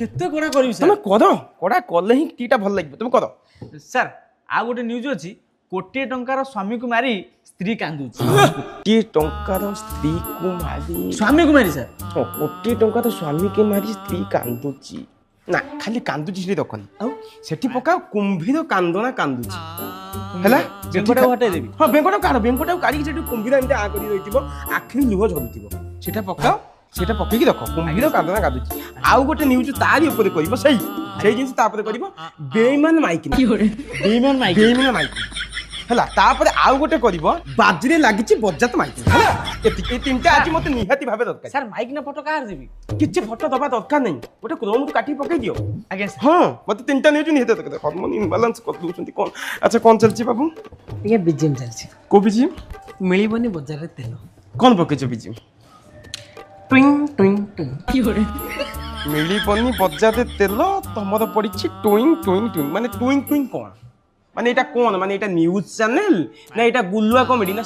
କେତେ କଡ଼ା କରିବି তুমি ସାର୍? କର କଡ଼ା କଲେ ହିଁ ଟିଟା ଭଲ ଲାଗିବ তুমি କର। ସାର୍ ଆଉ ଗୋଟେ ନ୍ୟୁଜ୍ ଅଛି, କୋଟିଏ ଟଙ୍କାର ସ୍ୱାମୀକୁ ମାରି ସ୍ତ୍ରୀ କାନ୍ଦୁଛି। କୋଟିଏ ଟଙ୍କାର ସ୍ତ୍ରୀକୁ ମାରି ସ୍ୱାମୀକୁ ମାରି ସାର୍। କୋଟିଏ ଟଙ୍କାର ସ୍ୱାମୀକି ମାରି ସ୍ତ୍ରୀ କାନ୍ଦୁଛି। ନା ଖାଲି କାନ୍ଦୁଛି ସେଠି ରଖନି, ଆଉ ସେଠି ପକାଅ କୁମ୍ଭୀର କାନ୍ଦଣା କାନ୍ଦୁଛି ହେଲା। ବେଙ୍ଗଟାକୁ ହଟେଇ ଦେବି। ହଁ ବେଙ୍ଗଟାକୁ କାଢ, ବେଙ୍ଗଟାକୁ କାଢିକି ସେଠି କୁମ୍ଭୀର ଏମିତି ଆ କରି ରହିଥିବ, ଆଖିରୁ ଲୁହ ଝରୁଥିବ, ସେଟା ପକାଅ। সেটা পকেইকি রখ কুম্ভীর কান্দনা কাঁদুছি। আউ গোটে নিউজ তারি উপরে করিব, সেই জিনিস তাপরে করিব বেইমান মাইকিনা। বেইমান মাইক। বেইমান মাইকিনা ହେଲା। ତାପରେ ଆଉ ଗୋଟେ କରିବ ବାଜିରେ ଲାଗିଛି ବଜାତ ମାଇକିନା ହେଲା। ଏତିକି, ଏଇ ତିନିଟା ଆଜି ମତେ ନିହାତି ଭାବେ ଦରକାର। ସାର୍ ମାଇକ୍ ନା ଫଟୋ କାହାର ଦେବି? କିଛି ଫଟୋ ଦବା ଦରକାର ନାହିଁ, ଗୋଟେ କ୍ରୋମରୁ କାଟିକି ପକେଇ ଦିଅ। ଆଜ୍ଞା ସାର୍। ହଁ ମତେ ତିନିଟା ନିଉଜ ନିହାତି ଦରକାର। ହରମୋନ ଇମ୍ବାଲାନ୍ସ କରିଦଉଛନ୍ତି କ'ଣ? ଆଚ୍ଛା କ'ଣ ଚାଲିଛି ବାବୁ? ଟିକେ ବିଜିଏମ୍ ଚାଲିଛି। କୋଉ ବିଜି? ମିଳିବନି ବଜାରରେ ତେଲ। କ'ଣ ପକେଇଛ ବିଜି? ଟୁଇଂ ଟୁଇଂ ଟୁଇଂ। ମିଳିବନି ବଜାରରେ ତେଲ, ତମର ପଡିଛି ଟୁଇଂ ଟୁଇଂ ଟୁଇଂ। ମାନେ ଟୁଇଂ ଟୁଇଂ କ'ଣ? ମାନେ এটা কোন, মানে এটা নিউজ চ্যানেল না এটা গুল্লুয়া কমেডি না